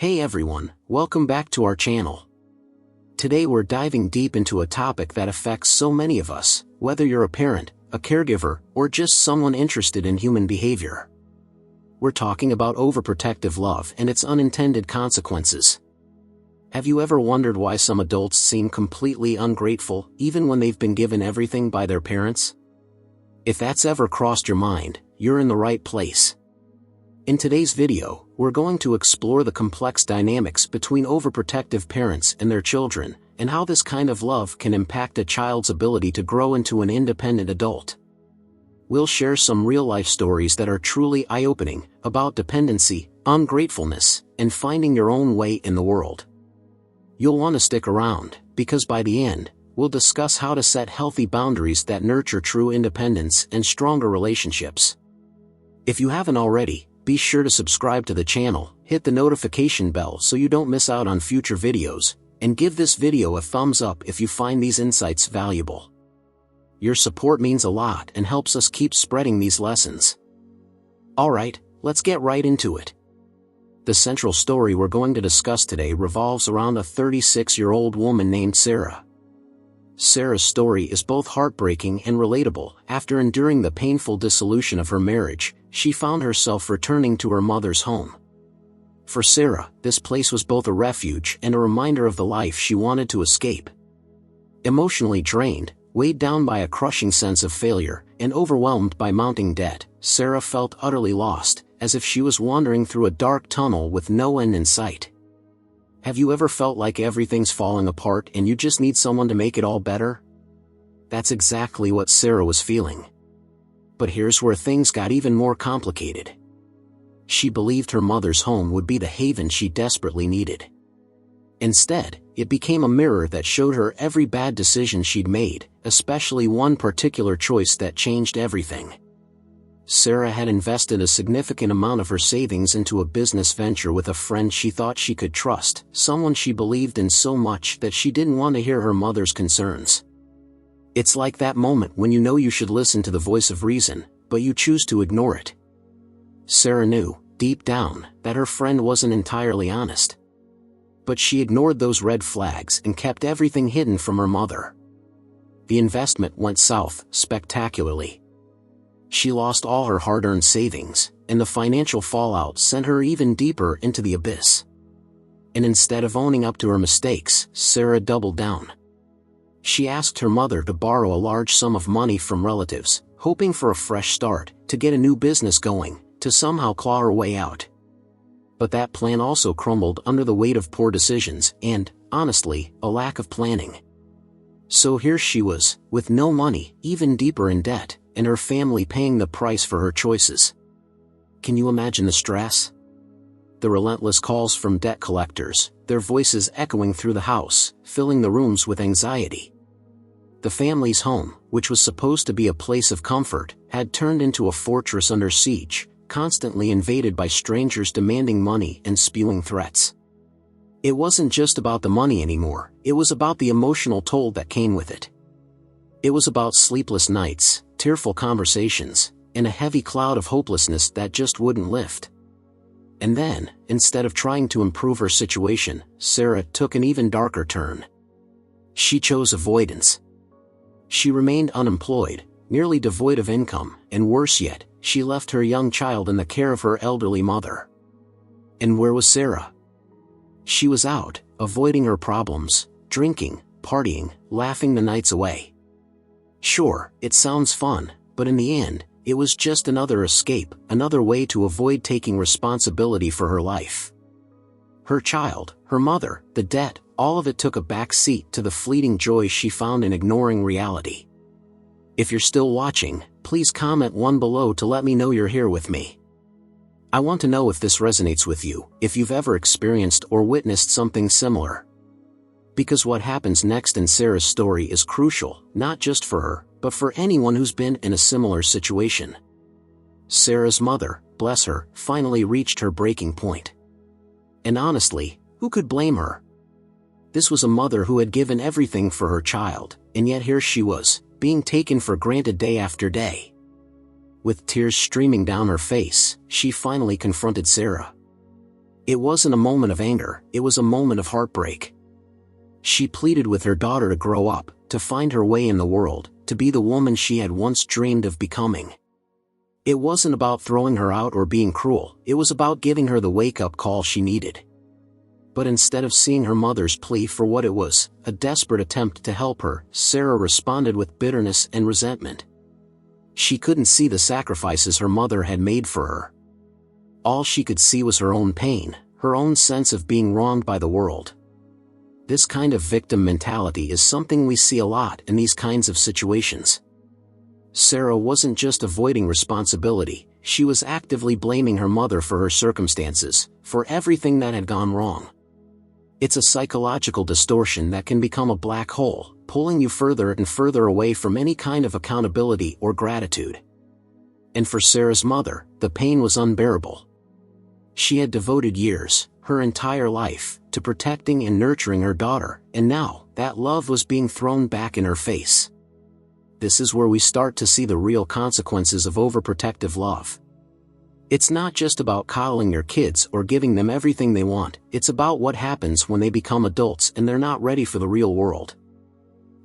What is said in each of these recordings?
Hey everyone, welcome back to our channel. Today we're diving deep into a topic that affects so many of us, whether you're a parent, a caregiver, or just someone interested in human behavior. We're talking about overprotective love and its unintended consequences. Have you ever wondered why some adults seem completely ungrateful even when they've been given everything by their parents? If that's ever crossed your mind, you're in the right place. In today's video, we're going to explore the complex dynamics between overprotective parents and their children, and how this kind of love can impact a child's ability to grow into an independent adult. We'll share some real-life stories that are truly eye-opening, about dependency, ungratefulness, and finding your own way in the world. You'll want to stick around, because by the end, we'll discuss how to set healthy boundaries that nurture true independence and stronger relationships. If you haven't already, be sure to subscribe to the channel, hit the notification bell so you don't miss out on future videos, and give this video a thumbs up if you find these insights valuable. Your support means a lot and helps us keep spreading these lessons. Alright, let's get right into it. The central story we're going to discuss today revolves around a 36-year-old woman named Sarah. Sarah's story is both heartbreaking and relatable. After enduring the painful dissolution of her marriage, she found herself returning to her mother's home. For Sarah, this place was both a refuge and a reminder of the life she wanted to escape. Emotionally drained, weighed down by a crushing sense of failure, and overwhelmed by mounting debt, Sarah felt utterly lost, as if she was wandering through a dark tunnel with no end in sight. Have you ever felt like everything's falling apart and you just need someone to make it all better? That's exactly what Sarah was feeling. But here's where things got even more complicated. She believed her mother's home would be the haven she desperately needed. Instead, it became a mirror that showed her every bad decision she'd made, especially one particular choice that changed everything. Sarah had invested a significant amount of her savings into a business venture with a friend she thought she could trust, someone she believed in so much that she didn't want to hear her mother's concerns. It's like that moment when you know you should listen to the voice of reason, but you choose to ignore it. Sarah knew, deep down, that her friend wasn't entirely honest. But she ignored those red flags and kept everything hidden from her mother. The investment went south, spectacularly. She lost all her hard-earned savings, and the financial fallout sent her even deeper into the abyss. And instead of owning up to her mistakes, Sarah doubled down. She asked her mother to borrow a large sum of money from relatives, hoping for a fresh start, to get a new business going, to somehow claw her way out. But that plan also crumbled under the weight of poor decisions and, honestly, a lack of planning. So here she was, with no money, even deeper in debt, and her family paying the price for her choices. Can you imagine the stress? The relentless calls from debt collectors, their voices echoing through the house, filling the rooms with anxiety. The family's home, which was supposed to be a place of comfort, had turned into a fortress under siege, constantly invaded by strangers demanding money and spewing threats. It wasn't just about the money anymore, it was about the emotional toll that came with it. It was about sleepless nights, tearful conversations, and a heavy cloud of hopelessness that just wouldn't lift. And then, instead of trying to improve her situation, Sarah took an even darker turn. She chose avoidance. She remained unemployed, nearly devoid of income, and worse yet, she left her young child in the care of her elderly mother. And where was Sarah? She was out, avoiding her problems, drinking, partying, laughing the nights away. Sure, it sounds fun, but in the end, it was just another escape, another way to avoid taking responsibility for her life. Her child, her mother, the debt, all of it took a back seat to the fleeting joy she found in ignoring reality. If you're still watching, please comment 1 below to let me know you're here with me. I want to know if this resonates with you, if you've ever experienced or witnessed something similar. Because what happens next in Sarah's story is crucial, not just for her, but for anyone who's been in a similar situation. Sarah's mother, bless her, finally reached her breaking point. And honestly, who could blame her? This was a mother who had given everything for her child, and yet here she was, being taken for granted day after day. With tears streaming down her face, she finally confronted Sarah. It wasn't a moment of anger, it was a moment of heartbreak. She pleaded with her daughter to grow up, to find her way in the world, to be the woman she had once dreamed of becoming. It wasn't about throwing her out or being cruel, it was about giving her the wake-up call she needed. But instead of seeing her mother's plea for what it was, a desperate attempt to help her, Sarah responded with bitterness and resentment. She couldn't see the sacrifices her mother had made for her. All she could see was her own pain, her own sense of being wronged by the world. This kind of victim mentality is something we see a lot in these kinds of situations. Sarah wasn't just avoiding responsibility, she was actively blaming her mother for her circumstances, for everything that had gone wrong. It's a psychological distortion that can become a black hole, pulling you further and further away from any kind of accountability or gratitude. And for Sarah's mother, the pain was unbearable. She had devoted years, her entire life, to protecting and nurturing her daughter, and now, that love was being thrown back in her face. This is where we start to see the real consequences of overprotective love. It's not just about coddling your kids or giving them everything they want, it's about what happens when they become adults and they're not ready for the real world.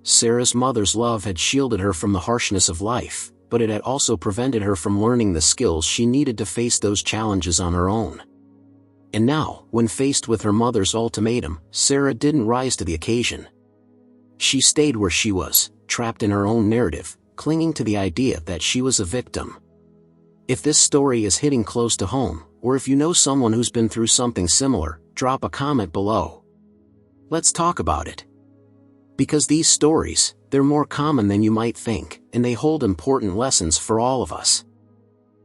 Sarah's mother's love had shielded her from the harshness of life, but it had also prevented her from learning the skills she needed to face those challenges on her own. And now, when faced with her mother's ultimatum, Sarah didn't rise to the occasion. She stayed where she was, trapped in her own narrative, clinging to the idea that she was a victim. If this story is hitting close to home, or if you know someone who's been through something similar, drop a comment below. Let's talk about it. Because these stories, they're more common than you might think, and they hold important lessons for all of us.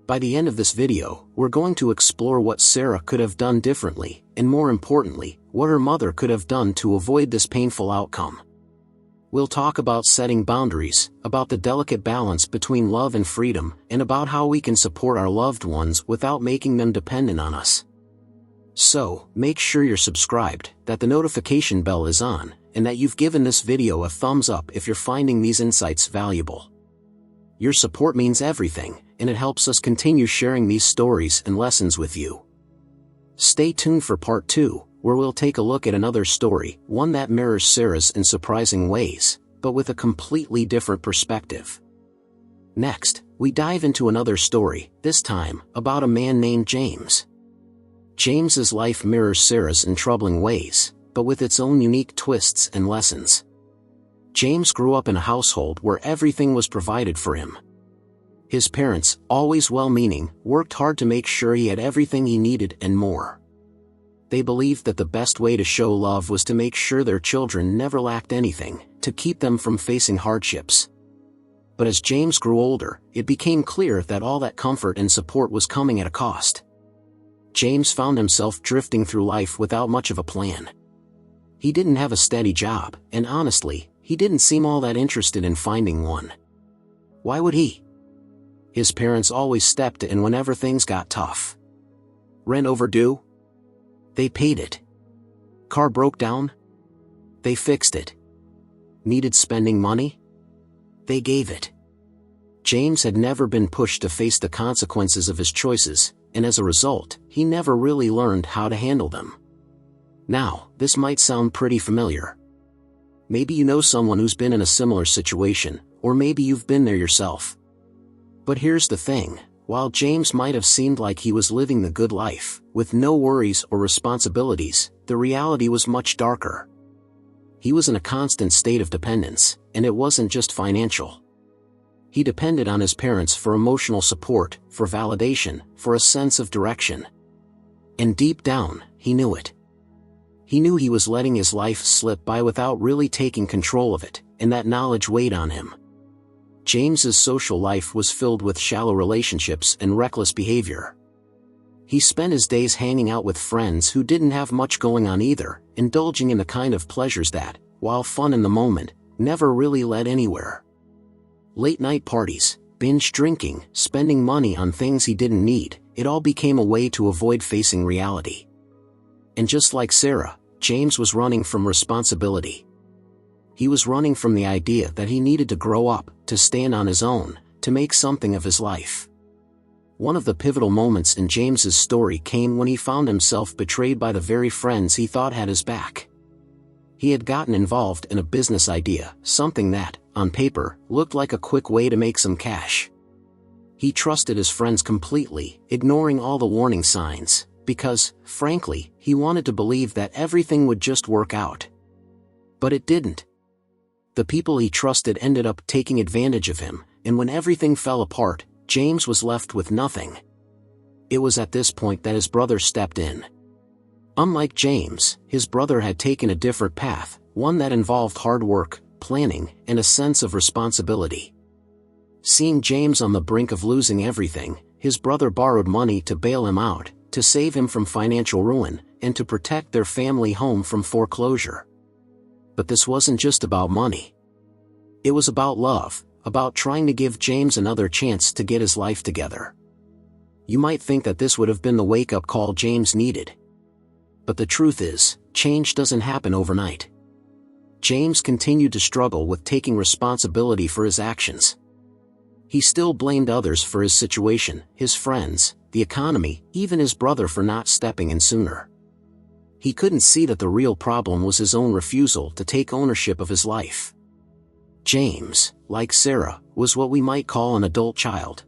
By the end of this video, we're going to explore what Sarah could have done differently, and more importantly, what her mother could have done to avoid this painful outcome. We'll talk about setting boundaries, about the delicate balance between love and freedom, and about how we can support our loved ones without making them dependent on us. So, make sure you're subscribed, that the notification bell is on, and that you've given this video a thumbs up if you're finding these insights valuable. Your support means everything, and it helps us continue sharing these stories and lessons with you. Stay tuned for part 2, where we'll take a look at another story, one that mirrors Sarah's in surprising ways, but with a completely different perspective. Next, we dive into another story, this time, about a man named James. James's life mirrors Sarah's in troubling ways, but with its own unique twists and lessons. James grew up in a household where everything was provided for him. His parents, always well-meaning, worked hard to make sure he had everything he needed and more. They believed that the best way to show love was to make sure their children never lacked anything, to keep them from facing hardships. But as James grew older, it became clear that all that comfort and support was coming at a cost. James found himself drifting through life without much of a plan. He didn't have a steady job, and honestly, he didn't seem all that interested in finding one. Why would he? His parents always stepped in whenever things got tough. Rent overdue? They paid it. Car broke down? They fixed it. Needed spending money? They gave it. James had never been pushed to face the consequences of his choices, and as a result, he never really learned how to handle them. Now, this might sound pretty familiar. Maybe you know someone who's been in a similar situation, or maybe you've been there yourself. But here's the thing, while James might have seemed like he was living the good life, with no worries or responsibilities, the reality was much darker. He was in a constant state of dependence, and it wasn't just financial. He depended on his parents for emotional support, for validation, for a sense of direction. And deep down, he knew it. He knew he was letting his life slip by without really taking control of it, and that knowledge weighed on him. James's social life was filled with shallow relationships and reckless behavior. He spent his days hanging out with friends who didn't have much going on either, indulging in the kind of pleasures that, while fun in the moment, never really led anywhere. Late-night parties, binge drinking, spending money on things he didn't need, it all became a way to avoid facing reality. And just like Sarah, James was running from responsibility. He was running from the idea that he needed to grow up, to stand on his own, to make something of his life. One of the pivotal moments in James's story came when he found himself betrayed by the very friends he thought had his back. He had gotten involved in a business idea, something that, on paper, looked like a quick way to make some cash. He trusted his friends completely, ignoring all the warning signs, because, frankly, he wanted to believe that everything would just work out. But it didn't. The people he trusted ended up taking advantage of him, and when everything fell apart, James was left with nothing. It was at this point that his brother stepped in. Unlike James, his brother had taken a different path, one that involved hard work, planning, and a sense of responsibility. Seeing James on the brink of losing everything, his brother borrowed money to bail him out, to save him from financial ruin, and to protect their family home from foreclosure. But this wasn't just about money. It was about love, about trying to give James another chance to get his life together. You might think that this would have been the wake-up call James needed. But the truth is, change doesn't happen overnight. James continued to struggle with taking responsibility for his actions. He still blamed others for his situation, his friends, the economy, even his brother for not stepping in sooner. He couldn't see that the real problem was his own refusal to take ownership of his life. James, like Sarah, was what we might call an adult child.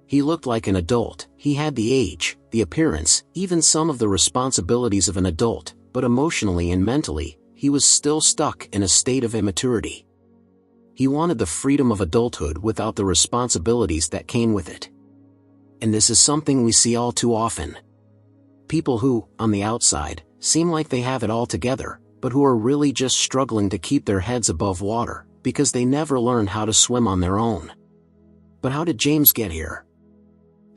He looked like an adult, he had the age, the appearance, even some of the responsibilities of an adult, but emotionally and mentally, he was still stuck in a state of immaturity. He wanted the freedom of adulthood without the responsibilities that came with it. And this is something we see all too often. People who, on the outside, seem like they have it all together, but who are really just struggling to keep their heads above water, because they never learned how to swim on their own. But how did James get here?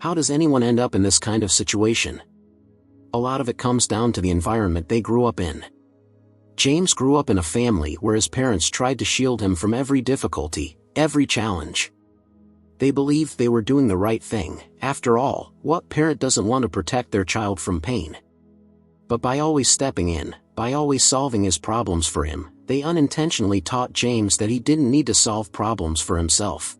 How does anyone end up in this kind of situation? A lot of it comes down to the environment they grew up in. James grew up in a family where his parents tried to shield him from every difficulty, every challenge. They believed they were doing the right thing. After all, what parent doesn't want to protect their child from pain? But by always stepping in, by always solving his problems for him, they unintentionally taught James that he didn't need to solve problems for himself.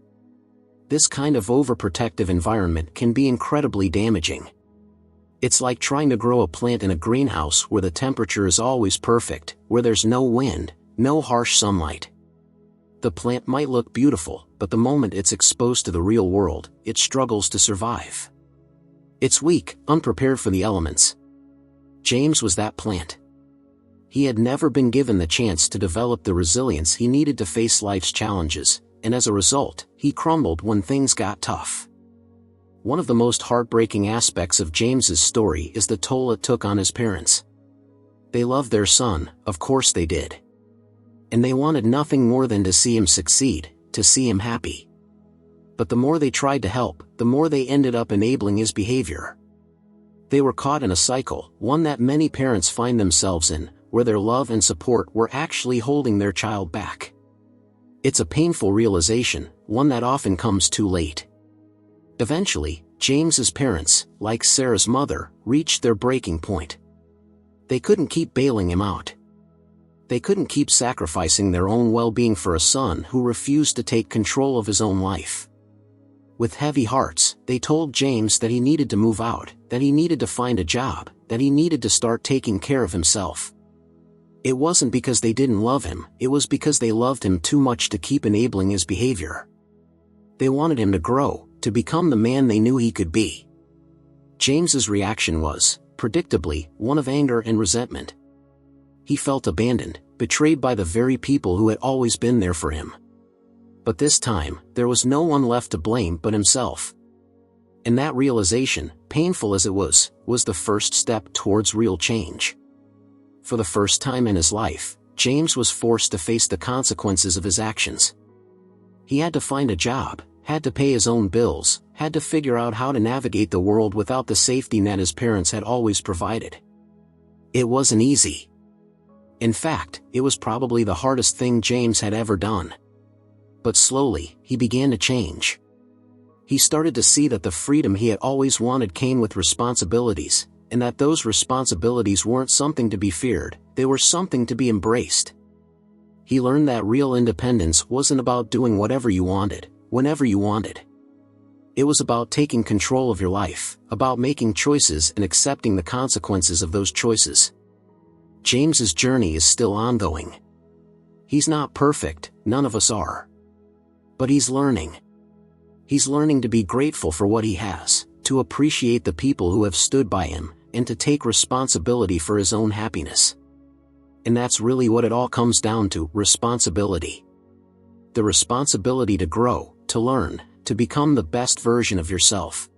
This kind of overprotective environment can be incredibly damaging. It's like trying to grow a plant in a greenhouse where the temperature is always perfect, where there's no wind, no harsh sunlight. The plant might look beautiful, but the moment it's exposed to the real world, it struggles to survive. It's weak, unprepared for the elements. James was that plant. He had never been given the chance to develop the resilience he needed to face life's challenges, and as a result, he crumbled when things got tough. One of the most heartbreaking aspects of James's story is the toll it took on his parents. They loved their son, of course they did. And they wanted nothing more than to see him succeed, to see him happy. But the more they tried to help, the more they ended up enabling his behavior. They were caught in a cycle, one that many parents find themselves in, where their love and support were actually holding their child back. It's a painful realization, one that often comes too late. Eventually, James's parents, like Sarah's mother, reached their breaking point. They couldn't keep bailing him out. They couldn't keep sacrificing their own well-being for a son who refused to take control of his own life. With heavy hearts, they told James that he needed to move out, that he needed to find a job, that he needed to start taking care of himself. It wasn't because they didn't love him, it was because they loved him too much to keep enabling his behavior. They wanted him to grow, to become the man they knew he could be. James's reaction was, predictably, one of anger and resentment. He felt abandoned, betrayed by the very people who had always been there for him. But this time, there was no one left to blame but himself. And that realization, painful as it was the first step towards real change. For the first time in his life, James was forced to face the consequences of his actions. He had to find a job, had to pay his own bills, had to figure out how to navigate the world without the safety net his parents had always provided. It wasn't easy. In fact, it was probably the hardest thing James had ever done. But slowly, he began to change. He started to see that the freedom he had always wanted came with responsibilities, and that those responsibilities weren't something to be feared, they were something to be embraced. He learned that real independence wasn't about doing whatever you wanted, whenever you wanted. It was about taking control of your life, about making choices and accepting the consequences of those choices. James's journey is still ongoing. He's not perfect, none of us are. But he's learning. He's learning to be grateful for what he has, to appreciate the people who have stood by him, and to take responsibility for his own happiness. And that's really what it all comes down to, responsibility. The responsibility to grow, to learn, to become the best version of yourself.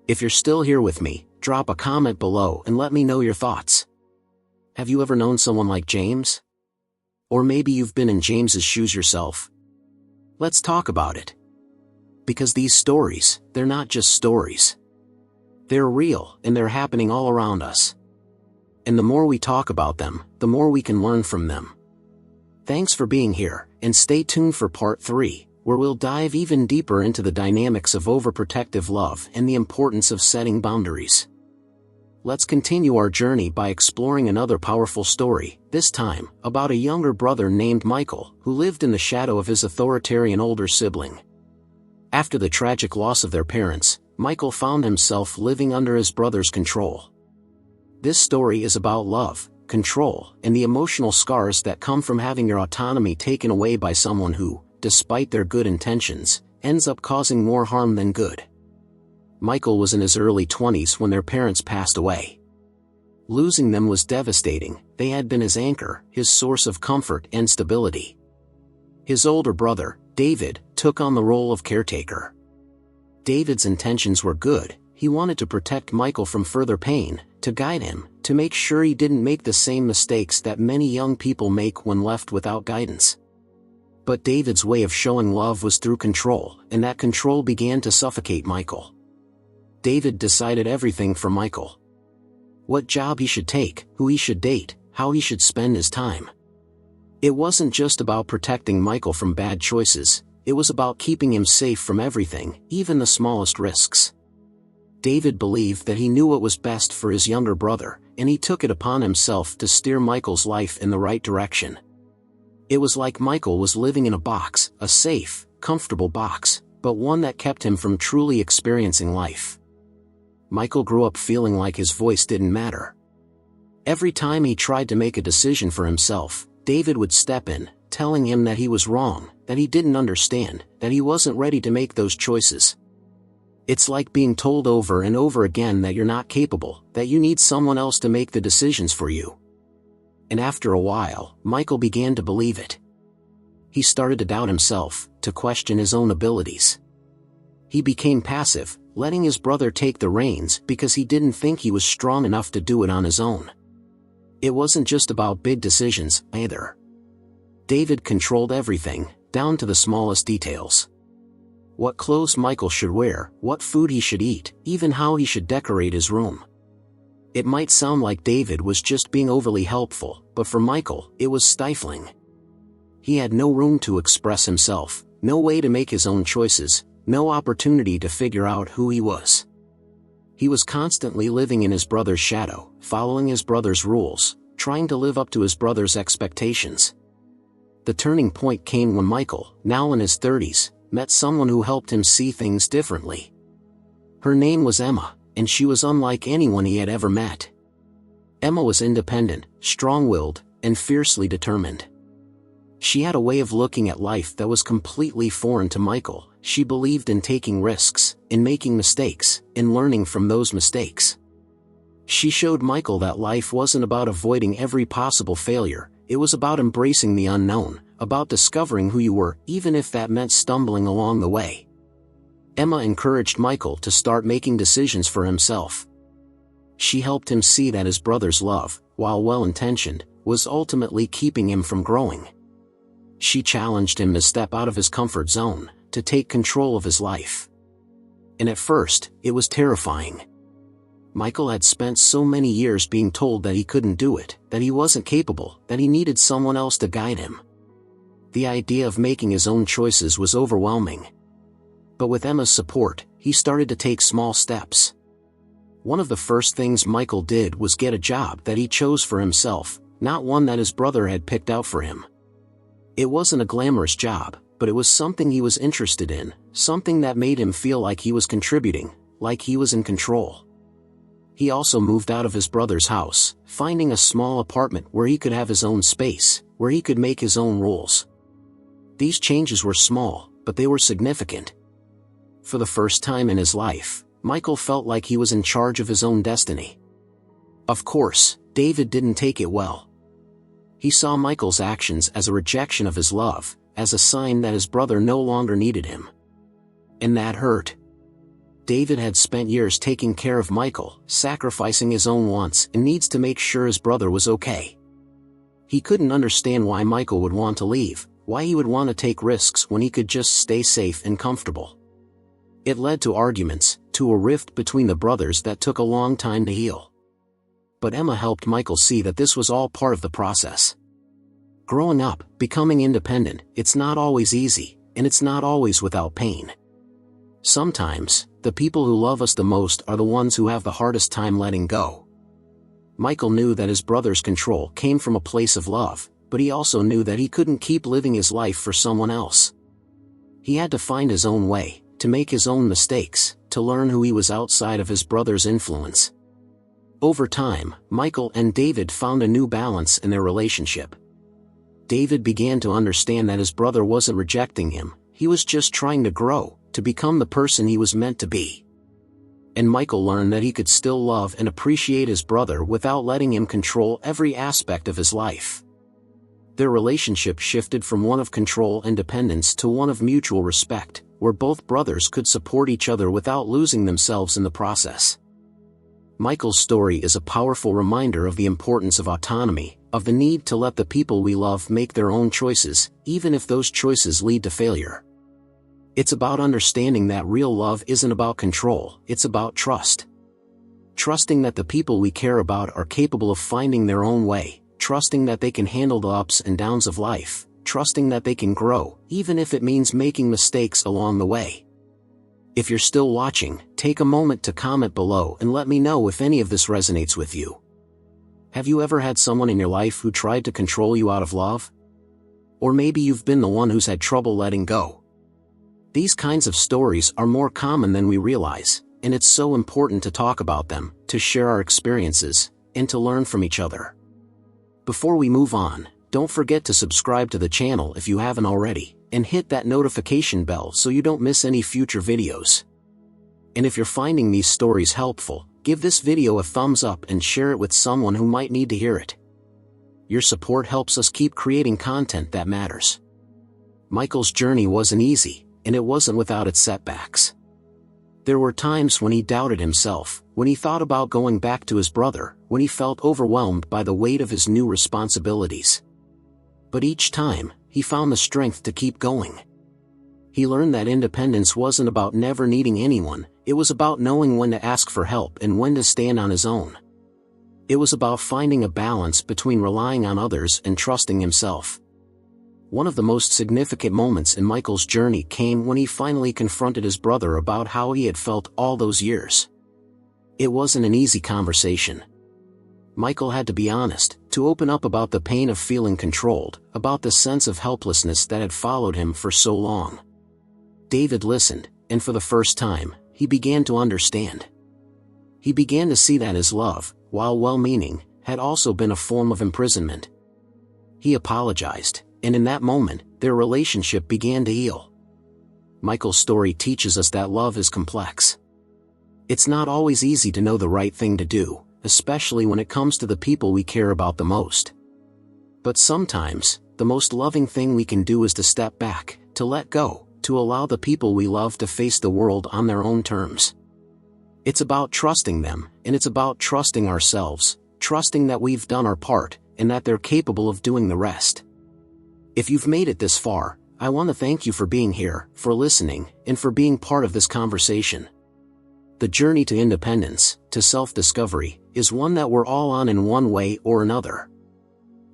If you're still here with me, drop a comment below and let me know your thoughts. Have you ever known someone like James? Or maybe you've been in James's shoes yourself? Let's talk about it. Because these stories, they're not just stories. They're real, and they're happening all around us. And the more we talk about them, the more we can learn from them. Thanks for being here, and stay tuned for part 3, where we'll dive even deeper into the dynamics of overprotective love and the importance of setting boundaries. Let's continue our journey by exploring another powerful story, this time, about a younger brother named Michael, who lived in the shadow of his authoritarian older sibling. After the tragic loss of their parents, Michael found himself living under his brother's control. This story is about love, control, and the emotional scars that come from having your autonomy taken away by someone who, despite their good intentions, ends up causing more harm than good. Michael was in his early 20s when their parents passed away. Losing them was devastating. They had been his anchor, his source of comfort and stability. His older brother, David, took on the role of caretaker. David's intentions were good. He wanted to protect Michael from further pain, to guide him, to make sure he didn't make the same mistakes that many young people make when left without guidance. But David's way of showing love was through control, and that control began to suffocate Michael. David decided everything for Michael. What job he should take, who he should date, how he should spend his time. It wasn't just about protecting Michael from bad choices, it was about keeping him safe from everything, even the smallest risks. David believed that he knew what was best for his younger brother, and he took it upon himself to steer Michael's life in the right direction. It was like Michael was living in a box, a safe, comfortable box, but one that kept him from truly experiencing life. Michael grew up feeling like his voice didn't matter. Every time he tried to make a decision for himself, David would step in, telling him that he was wrong, that he didn't understand, that he wasn't ready to make those choices. It's like being told over and over again that you're not capable, that you need someone else to make the decisions for you. And after a while, Michael began to believe it. He started to doubt himself, to question his own abilities. He became passive, letting his brother take the reins because he didn't think he was strong enough to do it on his own. It wasn't just about big decisions, either. David controlled everything, down to the smallest details. What clothes Michael should wear, what food he should eat, even how he should decorate his room. It might sound like David was just being overly helpful, but for Michael, it was stifling. He had no room to express himself, no way to make his own choices, no opportunity to figure out who he was. He was constantly living in his brother's shadow, following his brother's rules, trying to live up to his brother's expectations. The turning point came when Michael, now in his 30s, met someone who helped him see things differently. Her name was Emma, and she was unlike anyone he had ever met. Emma was independent, strong-willed, and fiercely determined. She had a way of looking at life that was completely foreign to Michael. She believed in taking risks, in making mistakes, in learning from those mistakes. She showed Michael that life wasn't about avoiding every possible failure, it was about embracing the unknown, about discovering who you were, even if that meant stumbling along the way. Emma encouraged Michael to start making decisions for himself. She helped him see that his brother's love, while well-intentioned, was ultimately keeping him from growing. She challenged him to step out of his comfort zone, to take control of his life. And at first, it was terrifying. Michael had spent so many years being told that he couldn't do it, that he wasn't capable, that he needed someone else to guide him. The idea of making his own choices was overwhelming. But with Emma's support, he started to take small steps. One of the first things Michael did was get a job that he chose for himself, not one that his brother had picked out for him. It wasn't a glamorous job, But it was something he was interested in, something that made him feel like he was contributing, like he was in control. He also moved out of his brother's house, finding a small apartment where he could have his own space, where he could make his own rules. These changes were small, but they were significant. For the first time in his life, Michael felt like he was in charge of his own destiny. Of course, David didn't take it well. He saw Michael's actions as a rejection of his love, as a sign that his brother no longer needed him. And that hurt. David had spent years taking care of Michael, sacrificing his own wants and needs to make sure his brother was okay. He couldn't understand why Michael would want to leave, why he would want to take risks when he could just stay safe and comfortable. It led to arguments, to a rift between the brothers that took a long time to heal. But Emma helped Michael see that this was all part of the process. Growing up, becoming independent, it's not always easy, and it's not always without pain. Sometimes, the people who love us the most are the ones who have the hardest time letting go. Michael knew that his brother's control came from a place of love, but he also knew that he couldn't keep living his life for someone else. He had to find his own way, to make his own mistakes, to learn who he was outside of his brother's influence. Over time, Michael and David found a new balance in their relationship. David began to understand that his brother wasn't rejecting him, he was just trying to grow, to become the person he was meant to be. And Michael learned that he could still love and appreciate his brother without letting him control every aspect of his life. Their relationship shifted from one of control and dependence to one of mutual respect, where both brothers could support each other without losing themselves in the process. Michael's story is a powerful reminder of the importance of autonomy, of the need to let the people we love make their own choices, even if those choices lead to failure. It's about understanding that real love isn't about control, it's about trust. Trusting that the people we care about are capable of finding their own way, trusting that they can handle the ups and downs of life, trusting that they can grow, even if it means making mistakes along the way. If you're still watching, take a moment to comment below and let me know if any of this resonates with you. Have you ever had someone in your life who tried to control you out of love? Or maybe you've been the one who's had trouble letting go. These kinds of stories are more common than we realize, and it's so important to talk about them, to share our experiences, and to learn from each other. Before we move on, don't forget to subscribe to the channel if you haven't already, and hit that notification bell so you don't miss any future videos. And if you're finding these stories helpful, give this video a thumbs up and share it with someone who might need to hear it. Your support helps us keep creating content that matters. Michael's journey wasn't easy, and it wasn't without its setbacks. There were times when he doubted himself, when he thought about going back to his brother, when he felt overwhelmed by the weight of his new responsibilities. But each time, he found the strength to keep going. He learned that independence wasn't about never needing anyone, it was about knowing when to ask for help and when to stand on his own. It was about finding a balance between relying on others and trusting himself. One of the most significant moments in Michael's journey came when he finally confronted his brother about how he had felt all those years. It wasn't an easy conversation. Michael had to be honest, to open up about the pain of feeling controlled, about the sense of helplessness that had followed him for so long. David listened, and for the first time, he began to understand. He began to see that his love, while well-meaning, had also been a form of imprisonment. He apologized, and in that moment, their relationship began to heal. Michael's story teaches us that love is complex. It's not always easy to know the right thing to do, especially when it comes to the people we care about the most. But sometimes, the most loving thing we can do is to step back, to let go, to allow the people we love to face the world on their own terms. It's about trusting them, and it's about trusting ourselves, trusting that we've done our part, and that they're capable of doing the rest. If you've made it this far, I want to thank you for being here, for listening, and for being part of this conversation. The journey to independence, to self-discovery, is one that we're all on in one way or another.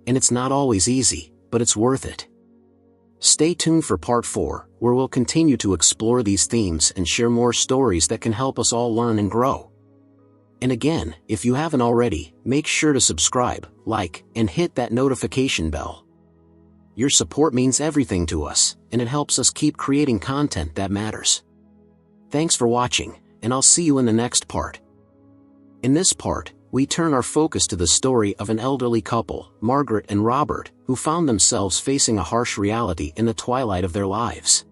And it's not always easy, but it's worth it. Stay tuned for part 4, where we'll continue to explore these themes and share more stories that can help us all learn and grow. And again, if you haven't already, make sure to subscribe, like, and hit that notification bell. Your support means everything to us, and it helps us keep creating content that matters. Thanks for watching, and I'll see you in the next part. In this part, we turn our focus to the story of an elderly couple, Margaret and Robert, who found themselves facing a harsh reality in the twilight of their lives.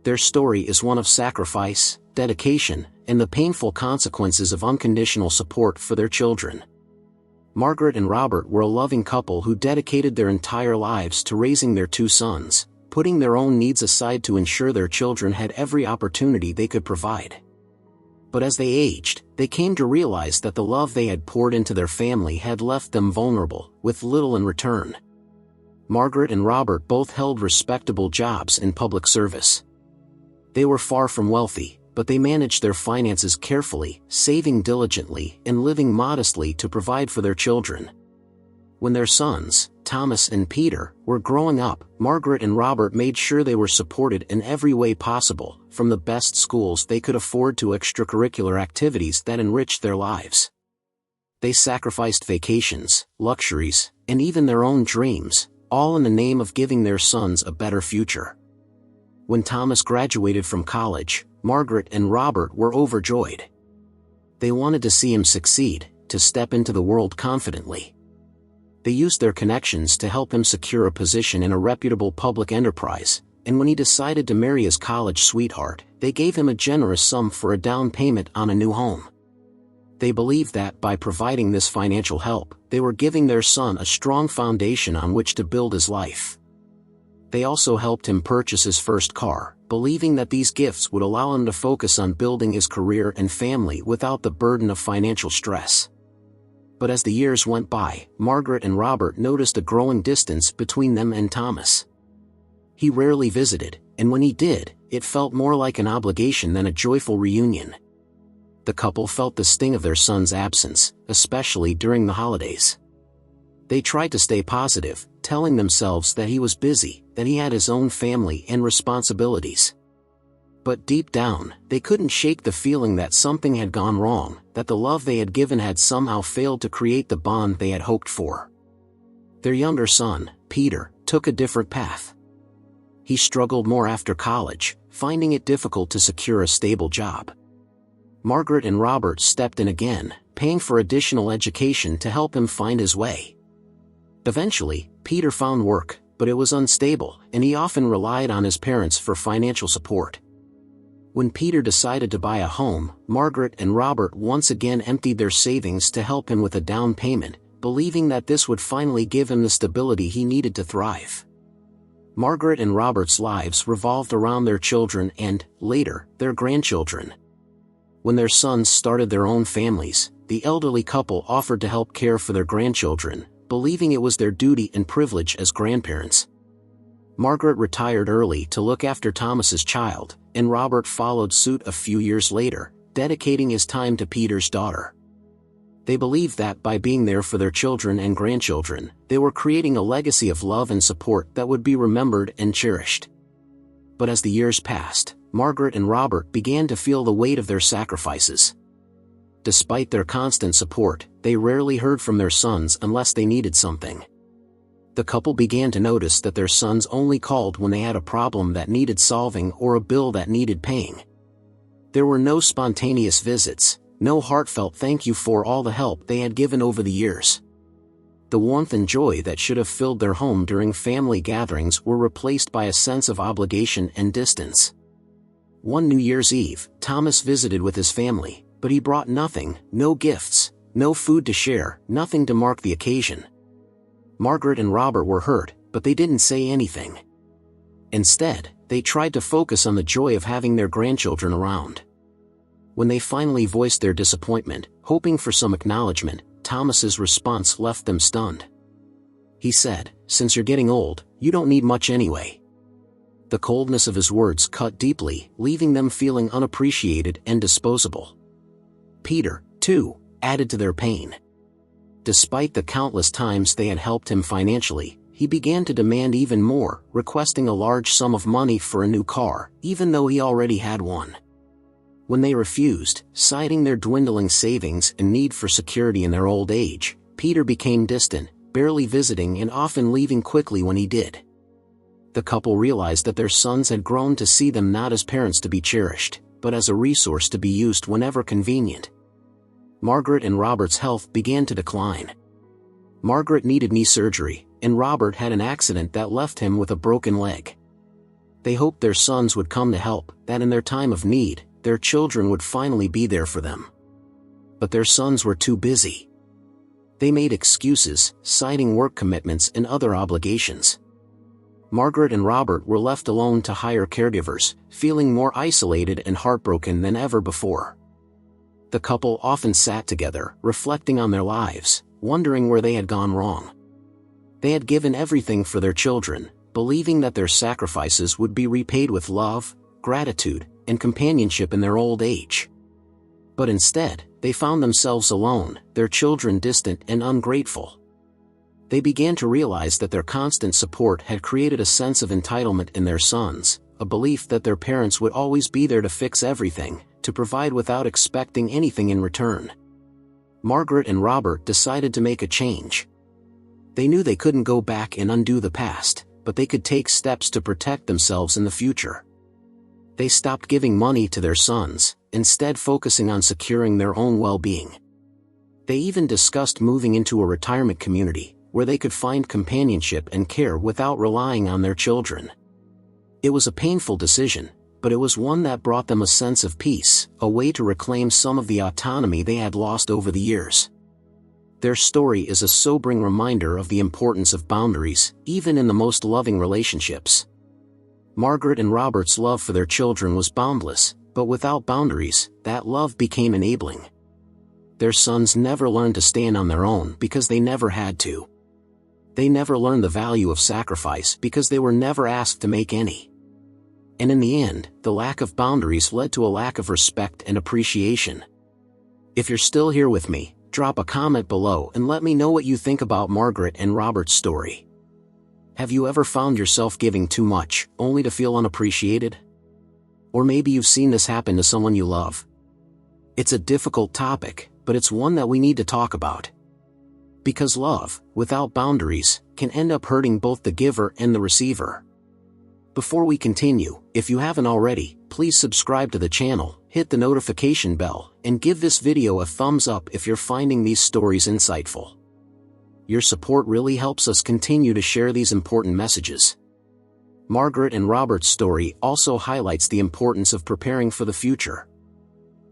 Their story is one of sacrifice, dedication, and the painful consequences of unconditional support for their children. Margaret and Robert were a loving couple who dedicated their entire lives to raising their two sons, putting their own needs aside to ensure their children had every opportunity they could provide. But as they aged, they came to realize that the love they had poured into their family had left them vulnerable, with little in return. Margaret and Robert both held respectable jobs in public service. They were far from wealthy, but they managed their finances carefully, saving diligently and living modestly to provide for their children. When their sons, Thomas and Peter, were growing up, Margaret and Robert made sure they were supported in every way possible, from the best schools they could afford to extracurricular activities that enriched their lives. They sacrificed vacations, luxuries, and even their own dreams, all in the name of giving their sons a better future. When Thomas graduated from college, Margaret and Robert were overjoyed. They wanted to see him succeed, to step into the world confidently. They used their connections to help him secure a position in a reputable public enterprise, and when he decided to marry his college sweetheart, they gave him a generous sum for a down payment on a new home. They believed that by providing this financial help, they were giving their son a strong foundation on which to build his life. They also helped him purchase his first car, believing that these gifts would allow him to focus on building his career and family without the burden of financial stress. But as the years went by, Margaret and Robert noticed a growing distance between them and Thomas. He rarely visited, and when he did, it felt more like an obligation than a joyful reunion. The couple felt the sting of their son's absence, especially during the holidays. They tried to stay positive, telling themselves that he was busy, that he had his own family and responsibilities. But deep down, they couldn't shake the feeling that something had gone wrong, that the love they had given had somehow failed to create the bond they had hoped for. Their younger son, Peter, took a different path. He struggled more after college, finding it difficult to secure a stable job. Margaret and Robert stepped in again, paying for additional education to help him find his way. Eventually, Peter found work, but it was unstable, and he often relied on his parents for financial support. When Peter decided to buy a home, Margaret and Robert once again emptied their savings to help him with a down payment, believing that this would finally give him the stability he needed to thrive. Margaret and Robert's lives revolved around their children and, later, their grandchildren. When their sons started their own families, the elderly couple offered to help care for their grandchildren, believing it was their duty and privilege as grandparents. Margaret retired early to look after Thomas's child, and Robert followed suit a few years later, dedicating his time to Peter's daughter. They believed that by being there for their children and grandchildren, they were creating a legacy of love and support that would be remembered and cherished. But as the years passed, Margaret and Robert began to feel the weight of their sacrifices. Despite their constant support, they rarely heard from their sons unless they needed something. The couple began to notice that their sons only called when they had a problem that needed solving or a bill that needed paying. There were no spontaneous visits, no heartfelt thank you for all the help they had given over the years. The warmth and joy that should have filled their home during family gatherings were replaced by a sense of obligation and distance. One New Year's Eve, Thomas visited with his family, but he brought nothing, no gifts, no food to share, nothing to mark the occasion. Margaret and Robert were hurt, but they didn't say anything. Instead, they tried to focus on the joy of having their grandchildren around. When they finally voiced their disappointment, hoping for some acknowledgement, Thomas's response left them stunned. He said, "Since you're getting old, you don't need much anyway." The coldness of his words cut deeply, leaving them feeling unappreciated and disposable. Peter, too, added to their pain. Despite the countless times they had helped him financially, he began to demand even more, requesting a large sum of money for a new car, even though he already had one. When they refused, citing their dwindling savings and need for security in their old age, Peter became distant, barely visiting and often leaving quickly when he did. The couple realized that their sons had grown to see them not as parents to be cherished, but as a resource to be used whenever convenient. Margaret and Robert's health began to decline. Margaret needed knee surgery, and Robert had an accident that left him with a broken leg. They hoped their sons would come to help, that in their time of need, their children would finally be there for them. But their sons were too busy. They made excuses, citing work commitments and other obligations. Margaret and Robert were left alone to hire caregivers, feeling more isolated and heartbroken than ever before. The couple often sat together, reflecting on their lives, wondering where they had gone wrong. They had given everything for their children, believing that their sacrifices would be repaid with love, gratitude, and companionship in their old age. But instead, they found themselves alone, their children distant and ungrateful. They began to realize that their constant support had created a sense of entitlement in their sons, a belief that their parents would always be there to fix everything, to provide without expecting anything in return. Margaret and Robert decided to make a change. They knew they couldn't go back and undo the past, but they could take steps to protect themselves in the future. They stopped giving money to their sons, instead focusing on securing their own well-being. They even discussed moving into a retirement community, where they could find companionship and care without relying on their children. It was a painful decision, but it was one that brought them a sense of peace, a way to reclaim some of the autonomy they had lost over the years. Their story is a sobering reminder of the importance of boundaries, even in the most loving relationships. Margaret and Robert's love for their children was boundless, but without boundaries, that love became enabling. Their sons never learned to stand on their own because they never had to. They never learned the value of sacrifice because they were never asked to make any. And in the end, the lack of boundaries led to a lack of respect and appreciation. If you're still here with me, drop a comment below and let me know what you think about Margaret and Robert's story. Have you ever found yourself giving too much, only to feel unappreciated? Or maybe you've seen this happen to someone you love. It's a difficult topic, but it's one that we need to talk about. Because love, without boundaries, can end up hurting both the giver and the receiver. Before we continue, if you haven't already, please subscribe to the channel, hit the notification bell, and give this video a thumbs up if you're finding these stories insightful. Your support really helps us continue to share these important messages. Margaret and Robert's story also highlights the importance of preparing for the future.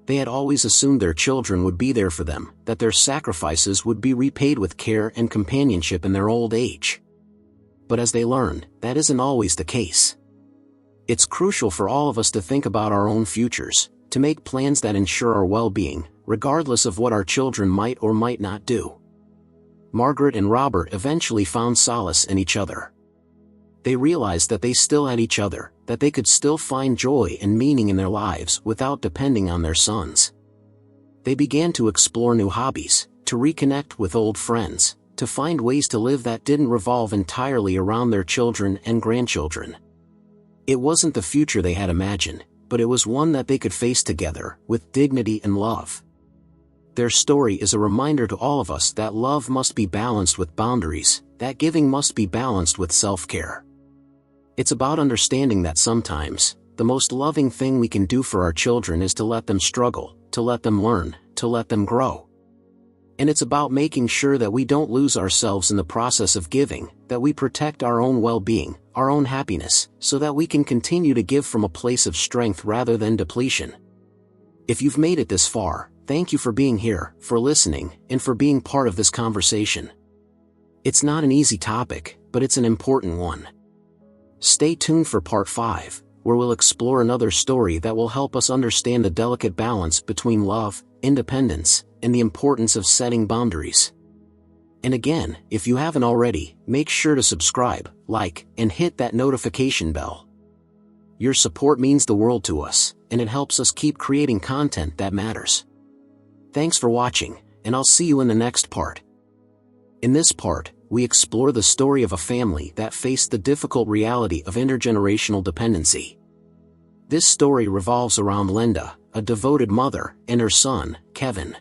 They had always assumed their children would be there for them, that their sacrifices would be repaid with care and companionship in their old age. But as they learned, that isn't always the case. It's crucial for all of us to think about our own futures, to make plans that ensure our well-being, regardless of what our children might or might not do. Margaret and Robert eventually found solace in each other. They realized that they still had each other, that they could still find joy and meaning in their lives without depending on their sons. They began to explore new hobbies, to reconnect with old friends, to find ways to live that didn't revolve entirely around their children and grandchildren. It wasn't the future they had imagined, but it was one that they could face together, with dignity and love. Their story is a reminder to all of us that love must be balanced with boundaries, that giving must be balanced with self-care. It's about understanding that sometimes, the most loving thing we can do for our children is to let them struggle, to let them learn, to let them grow. And it's about making sure that we don't lose ourselves in the process of giving, that we protect our own well-being, our own happiness, so that we can continue to give from a place of strength rather than depletion. If you've made it this far, thank you for being here, for listening, and for being part of this conversation. It's not an easy topic, but it's an important one. Stay tuned for part 5, where we'll explore another story that will help us understand the delicate balance between love, independence, and the importance of setting boundaries. And again, if you haven't already, make sure to subscribe, like, and hit that notification bell. Your support means the world to us, and it helps us keep creating content that matters. Thanks for watching, and I'll see you in the next part. In this part, we explore the story of a family that faced the difficult reality of intergenerational dependency. This story revolves around Linda, a devoted mother, and her son, Kevin.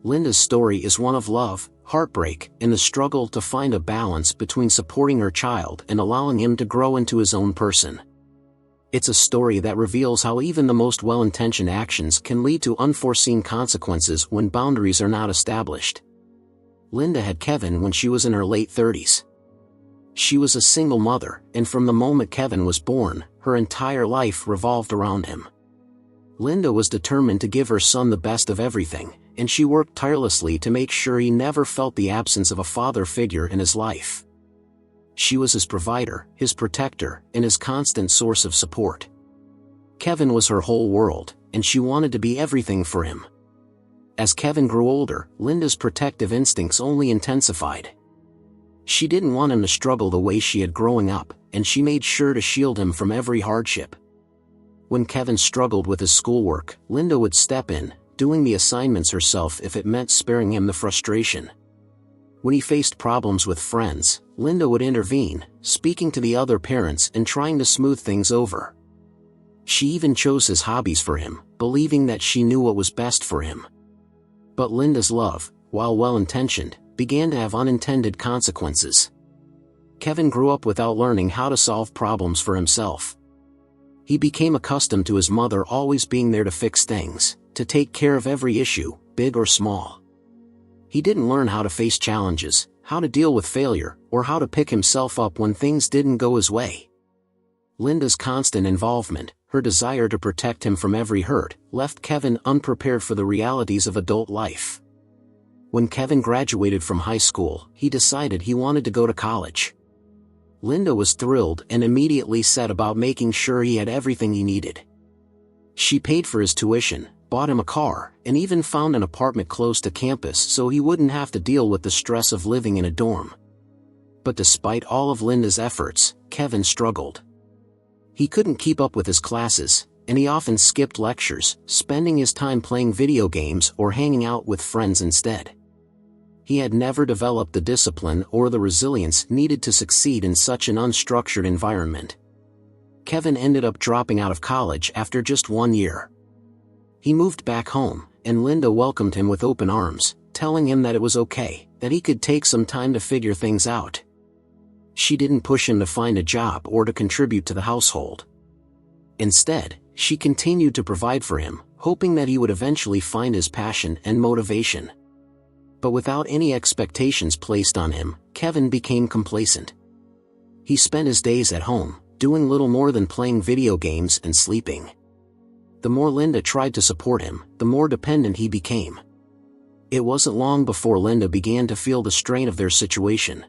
Linda's story is one of love, heartbreak, and the struggle to find a balance between supporting her child and allowing him to grow into his own person. It's a story that reveals how even the most well-intentioned actions can lead to unforeseen consequences when boundaries are not established. Linda had Kevin when she was in her late 30s. She was a single mother, and from the moment Kevin was born, her entire life revolved around him. Linda was determined to give her son the best of everything, and she worked tirelessly to make sure he never felt the absence of a father figure in his life. She was his provider, his protector, and his constant source of support. Kevin was her whole world, and she wanted to be everything for him. As Kevin grew older, Linda's protective instincts only intensified. She didn't want him to struggle the way she had growing up, and she made sure to shield him from every hardship. When Kevin struggled with his schoolwork, Linda would step in, doing the assignments herself if it meant sparing him the frustration. When he faced problems with friends, Linda would intervene, speaking to the other parents and trying to smooth things over. She even chose his hobbies for him, believing that she knew what was best for him. But Linda's love, while well-intentioned, began to have unintended consequences. Kevin grew up without learning how to solve problems for himself. He became accustomed to his mother always being there to fix things, to take care of every issue, big or small. He didn't learn how to face challenges, how to deal with failure, or how to pick himself up when things didn't go his way. Linda's constant involvement, her desire to protect him from every hurt, left Kevin unprepared for the realities of adult life. When Kevin graduated from high school, he decided he wanted to go to college. Linda was thrilled and immediately set about making sure he had everything he needed. She paid for his tuition, bought him a car, and even found an apartment close to campus so he wouldn't have to deal with the stress of living in a dorm. But despite all of Linda's efforts, Kevin struggled. He couldn't keep up with his classes, and he often skipped lectures, spending his time playing video games or hanging out with friends instead. He had never developed the discipline or the resilience needed to succeed in such an unstructured environment. Kevin ended up dropping out of college after just 1 year. He moved back home, and Linda welcomed him with open arms, telling him that it was okay, that he could take some time to figure things out. She didn't push him to find a job or to contribute to the household. Instead, she continued to provide for him, hoping that he would eventually find his passion and motivation. But without any expectations placed on him, Kevin became complacent. He spent his days at home, doing little more than playing video games and sleeping. The more Linda tried to support him, the more dependent he became. It wasn't long before Linda began to feel the strain of their situation.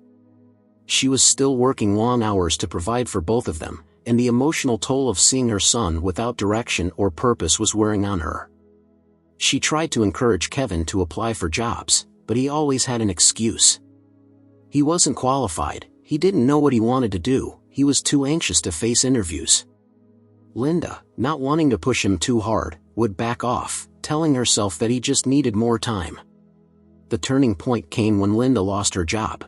She was still working long hours to provide for both of them, and the emotional toll of seeing her son without direction or purpose was wearing on her. She tried to encourage Kevin to apply for jobs, but he always had an excuse. He wasn't qualified, he didn't know what he wanted to do, he was too anxious to face interviews. Linda, not wanting to push him too hard, would back off, telling herself that he just needed more time. The turning point came when Linda lost her job.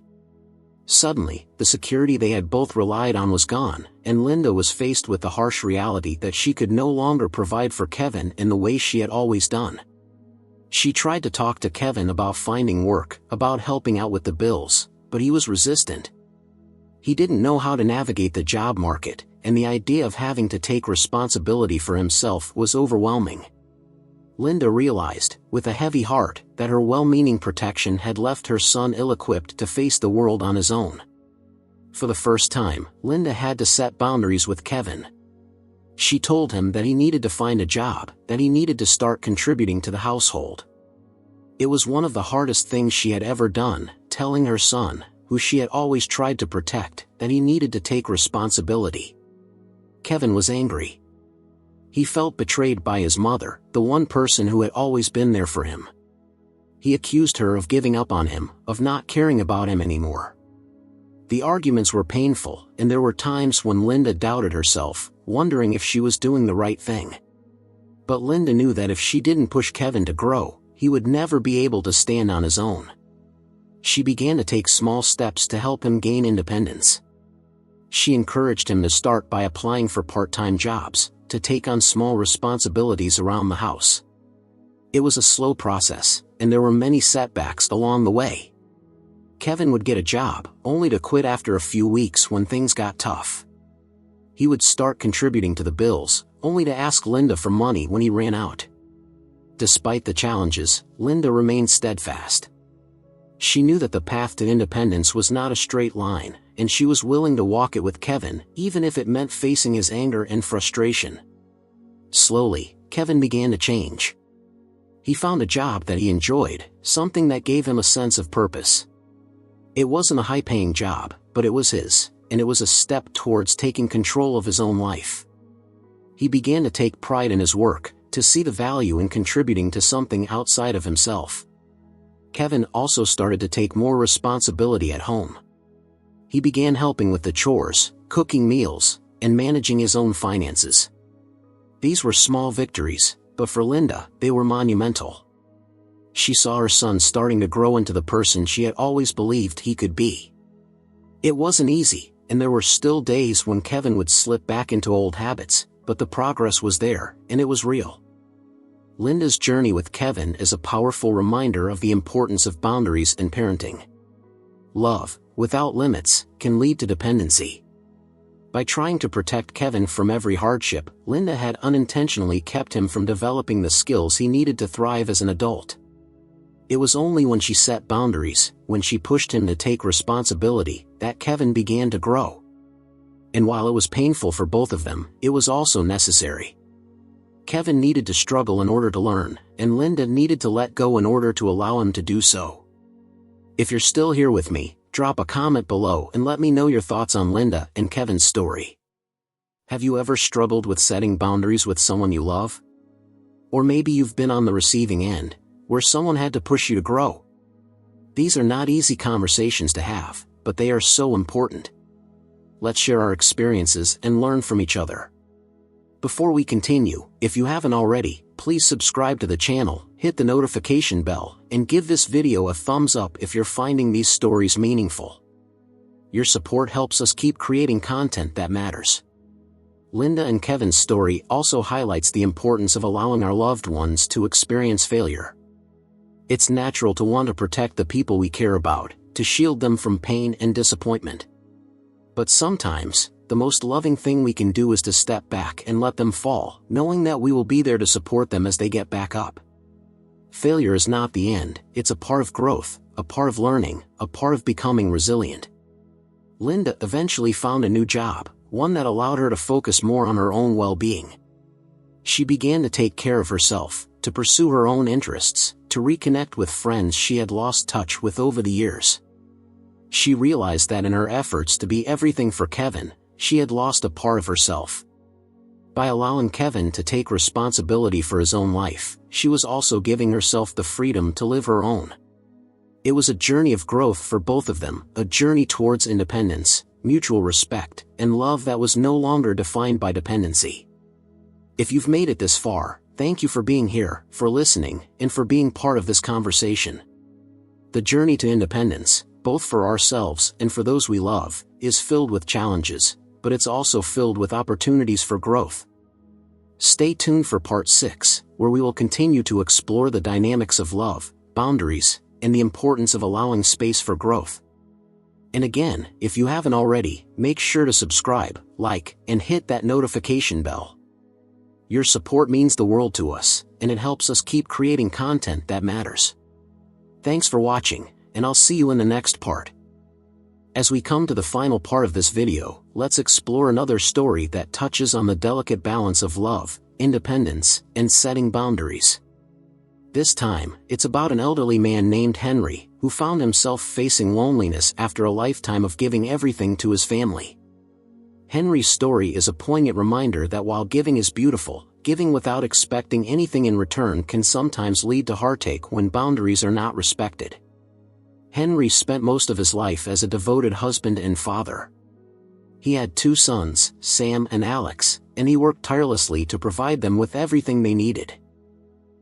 Suddenly, the security they had both relied on was gone, and Linda was faced with the harsh reality that she could no longer provide for Kevin in the way she had always done. She tried to talk to Kevin about finding work, about helping out with the bills, but he was resistant. He didn't know how to navigate the job market, and the idea of having to take responsibility for himself was overwhelming. Linda realized, with a heavy heart, that her well-meaning protection had left her son ill-equipped to face the world on his own. For the first time, Linda had to set boundaries with Kevin. She told him that he needed to find a job, that he needed to start contributing to the household. It was one of the hardest things she had ever done, telling her son, who she had always tried to protect, that he needed to take responsibility. Kevin was angry. He felt betrayed by his mother, the one person who had always been there for him. He accused her of giving up on him, of not caring about him anymore. The arguments were painful, and there were times when Linda doubted herself, wondering if she was doing the right thing. But Linda knew that if she didn't push Kevin to grow, he would never be able to stand on his own. She began to take small steps to help him gain independence. She encouraged him to start by applying for part-time jobs, to take on small responsibilities around the house. It was a slow process, and there were many setbacks along the way. Kevin would get a job, only to quit after a few weeks when things got tough. He would start contributing to the bills, only to ask Linda for money when he ran out. Despite the challenges, Linda remained steadfast. She knew that the path to independence was not a straight line, and she was willing to walk it with Kevin, even if it meant facing his anger and frustration. Slowly, Kevin began to change. He found a job that he enjoyed, something that gave him a sense of purpose. It wasn't a high-paying job, but it was his, and it was a step towards taking control of his own life. He began to take pride in his work, to see the value in contributing to something outside of himself. Kevin also started to take more responsibility at home. He began helping with the chores, cooking meals, and managing his own finances. These were small victories, but for Linda, they were monumental. She saw her son starting to grow into the person she had always believed he could be. It wasn't easy, and there were still days when Kevin would slip back into old habits, but the progress was there, and it was real. Linda's journey with Kevin is a powerful reminder of the importance of boundaries in parenting. Love, without limits, can lead to dependency. By trying to protect Kevin from every hardship, Linda had unintentionally kept him from developing the skills he needed to thrive as an adult. It was only when she set boundaries, when she pushed him to take responsibility, that Kevin began to grow. And while it was painful for both of them, it was also necessary. Kevin needed to struggle in order to learn, and Linda needed to let go in order to allow him to do so. If you're still here with me, drop a comment below and let me know your thoughts on Linda and Kevin's story. Have you ever struggled with setting boundaries with someone you love? Or maybe you've been on the receiving end, where someone had to push you to grow. These are not easy conversations to have, but they are so important. Let's share our experiences and learn from each other. Before we continue, if you haven't already, please subscribe to the channel, hit the notification bell, and give this video a thumbs up if you're finding these stories meaningful. Your support helps us keep creating content that matters. Linda and Kevin's story also highlights the importance of allowing our loved ones to experience failure. It's natural to want to protect the people we care about, to shield them from pain and disappointment. But sometimes, the most loving thing we can do is to step back and let them fall, knowing that we will be there to support them as they get back up. Failure is not the end, it's a part of growth, a part of learning, a part of becoming resilient. Linda eventually found a new job, one that allowed her to focus more on her own well-being. She began to take care of herself, to pursue her own interests, to reconnect with friends she had lost touch with over the years. She realized that in her efforts to be everything for Kevin, she had lost a part of herself. By allowing Kevin to take responsibility for his own life, she was also giving herself the freedom to live her own. It was a journey of growth for both of them, a journey towards independence, mutual respect, and love that was no longer defined by dependency. If you've made it this far, thank you for being here, for listening, and for being part of this conversation. The journey to independence, both for ourselves and for those we love, is filled with challenges, but it's also filled with opportunities for growth. Stay tuned for part 6, where we will continue to explore the dynamics of love, boundaries, and the importance of allowing space for growth. And again, if you haven't already, make sure to subscribe, like, and hit that notification bell. Your support means the world to us, and it helps us keep creating content that matters. Thanks for watching, and I'll see you in the next part. As we come to the final part of this video, let's explore another story that touches on the delicate balance of love, independence, and setting boundaries. This time, it's about an elderly man named Henry, who found himself facing loneliness after a lifetime of giving everything to his family. Henry's story is a poignant reminder that while giving is beautiful, giving without expecting anything in return can sometimes lead to heartache when boundaries are not respected. Henry spent most of his life as a devoted husband and father. He had 2 sons, Sam and Alex, and he worked tirelessly to provide them with everything they needed.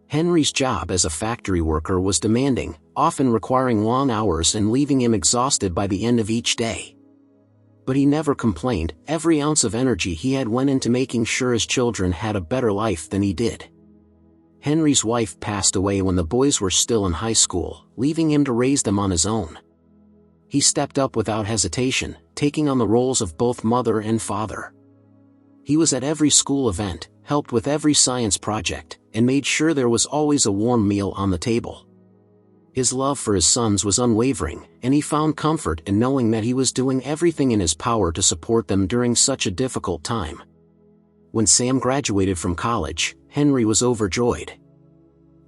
Henry's job as a factory worker was demanding, often requiring long hours and leaving him exhausted by the end of each day. But he never complained. Every ounce of energy he had went into making sure his children had a better life than he did. Henry's wife passed away when the boys were still in high school, leaving him to raise them on his own. He stepped up without hesitation, taking on the roles of both mother and father. He was at every school event, helped with every science project, and made sure there was always a warm meal on the table. His love for his sons was unwavering, and he found comfort in knowing that he was doing everything in his power to support them during such a difficult time. When Sam graduated from college, Henry was overjoyed.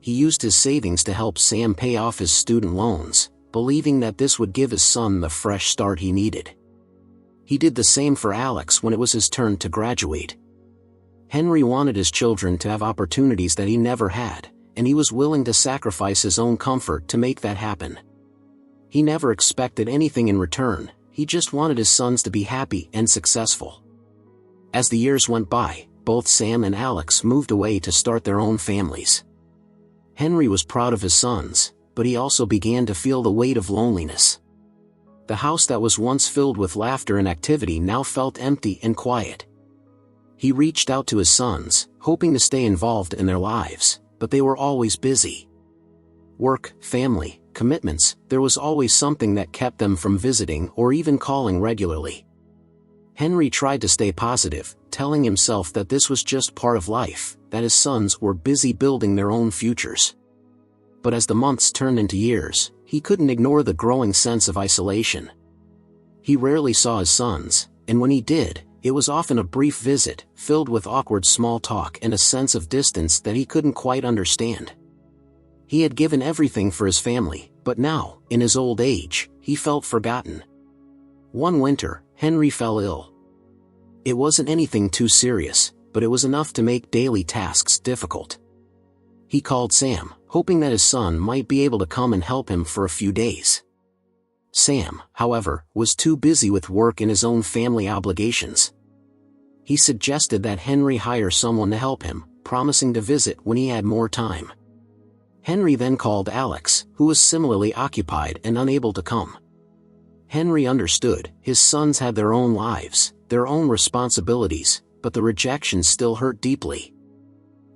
He used his savings to help Sam pay off his student loans, believing that this would give his son the fresh start he needed. He did the same for Alex when it was his turn to graduate. Henry wanted his children to have opportunities that he never had, and he was willing to sacrifice his own comfort to make that happen. He never expected anything in return, he just wanted his sons to be happy and successful. As the years went by, both Sam and Alex moved away to start their own families. Henry was proud of his sons, but he also began to feel the weight of loneliness. The house that was once filled with laughter and activity now felt empty and quiet. He reached out to his sons, hoping to stay involved in their lives, but they were always busy. Work, family, commitments, there was always something that kept them from visiting or even calling regularly. Henry tried to stay positive, telling himself that this was just part of life, that his sons were busy building their own futures. But as the months turned into years, he couldn't ignore the growing sense of isolation. He rarely saw his sons, and when he did, it was often a brief visit, filled with awkward small talk and a sense of distance that he couldn't quite understand. He had given everything for his family, but now, in his old age, he felt forgotten. One winter, Henry fell ill. It wasn't anything too serious, but it was enough to make daily tasks difficult. He called Sam, hoping that his son might be able to come and help him for a few days. Sam, however, was too busy with work and his own family obligations. He suggested that Henry hire someone to help him, promising to visit when he had more time. Henry then called Alex, who was similarly occupied and unable to come. Henry understood, his sons had their own lives, their own responsibilities, but the rejection still hurt deeply.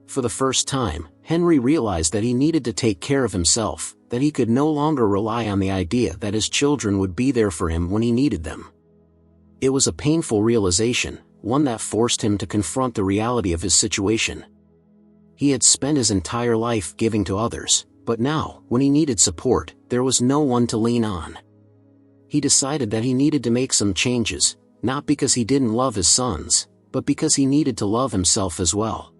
For the first time, Henry realized that he needed to take care of himself, that he could no longer rely on the idea that his children would be there for him when he needed them. It was a painful realization, one that forced him to confront the reality of his situation. He had spent his entire life giving to others, but now, when he needed support, there was no one to lean on. He decided that he needed to make some changes, not because he didn't love his sons, but because he needed to love himself as well.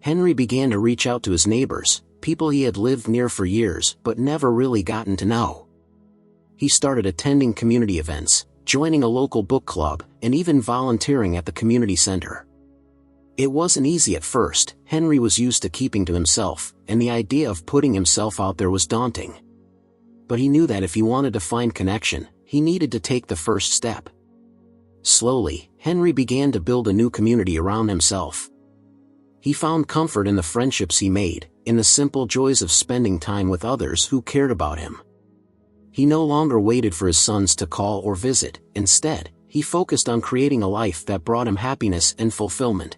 Henry began to reach out to his neighbors, people he had lived near for years but never really gotten to know. He started attending community events, joining a local book club, and even volunteering at the community center. It wasn't easy at first. Henry was used to keeping to himself, and the idea of putting himself out there was daunting. But he knew that if he wanted to find connection, he needed to take the first step. Slowly, Henry began to build a new community around himself. He found comfort in the friendships he made, in the simple joys of spending time with others who cared about him. He no longer waited for his sons to call or visit. Instead, he focused on creating a life that brought him happiness and fulfillment.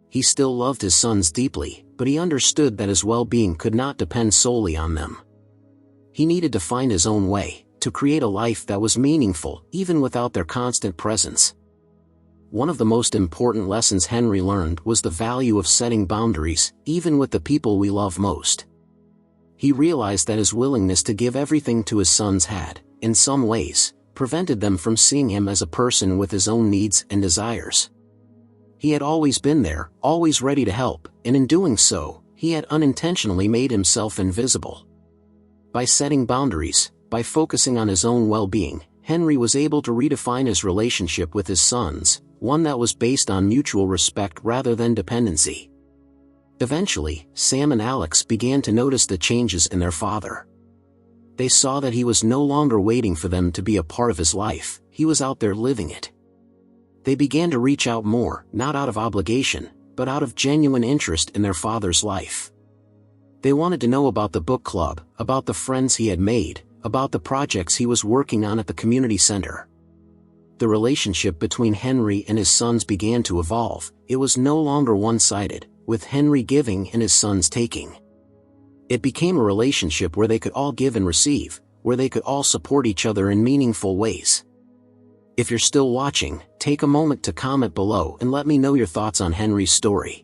He still loved his sons deeply, but he understood that his well-being could not depend solely on them. He needed to find his own way, to create a life that was meaningful, even without their constant presence. One of the most important lessons Henry learned was the value of setting boundaries, even with the people we love most. He realized that his willingness to give everything to his sons had, in some ways, prevented them from seeing him as a person with his own needs and desires. He had always been there, always ready to help, and in doing so, he had unintentionally made himself invisible. By setting boundaries, by focusing on his own well-being, Henry was able to redefine his relationship with his sons, one that was based on mutual respect rather than dependency. Eventually, Sam and Alex began to notice the changes in their father. They saw that he was no longer waiting for them to be a part of his life, he was out there living it. They began to reach out more, not out of obligation, but out of genuine interest in their father's life. They wanted to know about the book club, about the friends he had made, about the projects he was working on at the community center. The relationship between Henry and his sons began to evolve. It was no longer one-sided, with Henry giving and his sons taking. It became a relationship where they could all give and receive, where they could all support each other in meaningful ways. If you're still watching, take a moment to comment below and let me know your thoughts on Henry's story.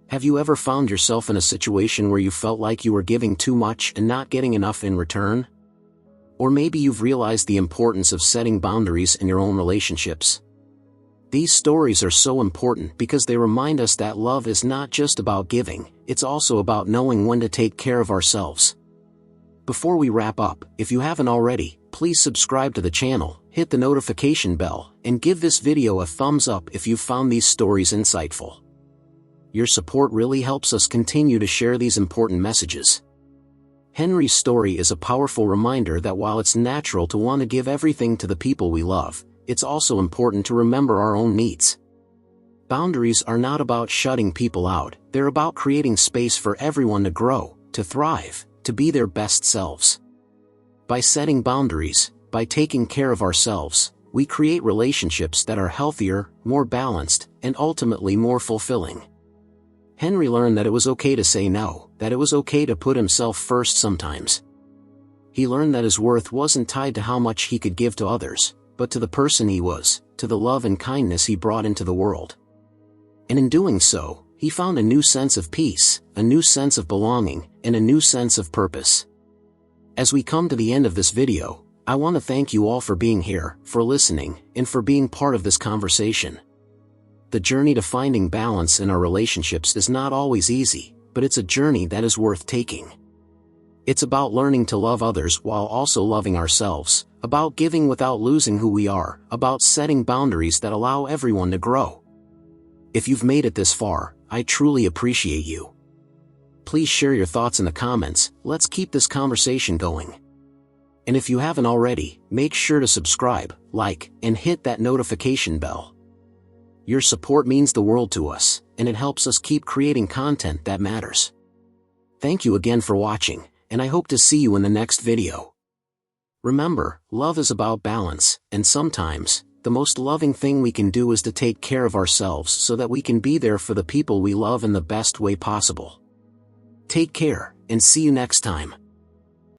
Have you ever found yourself in a situation where you felt like you were giving too much and not getting enough in return? Or maybe you've realized the importance of setting boundaries in your own relationships. These stories are so important because they remind us that love is not just about giving, it's also about knowing when to take care of ourselves. Before we wrap up, if you haven't already, please subscribe to the channel, hit the notification bell, and give this video a thumbs up if you found these stories insightful. Your support really helps us continue to share these important messages. Henry's story is a powerful reminder that while it's natural to want to give everything to the people we love, it's also important to remember our own needs. Boundaries are not about shutting people out, they're about creating space for everyone to grow, to thrive, to be their best selves. By setting boundaries, by taking care of ourselves, we create relationships that are healthier, more balanced, and ultimately more fulfilling. Henry learned that it was okay to say no, that it was okay to put himself first sometimes. He learned that his worth wasn't tied to how much he could give to others, but to the person he was, to the love and kindness he brought into the world. And in doing so, he found a new sense of peace, a new sense of belonging, and a new sense of purpose. As we come to the end of this video, I want to thank you all for being here, for listening, and for being part of this conversation. The journey to finding balance in our relationships is not always easy, but it's a journey that is worth taking. It's about learning to love others while also loving ourselves, about giving without losing who we are, about setting boundaries that allow everyone to grow. If you've made it this far, I truly appreciate you. Please share your thoughts in the comments, let's keep this conversation going. And if you haven't already, make sure to subscribe, like, and hit that notification bell. Your support means the world to us, and it helps us keep creating content that matters. Thank you again for watching, and I hope to see you in the next video. Remember, love is about balance, and sometimes, the most loving thing we can do is to take care of ourselves so that we can be there for the people we love in the best way possible. Take care, and see you next time.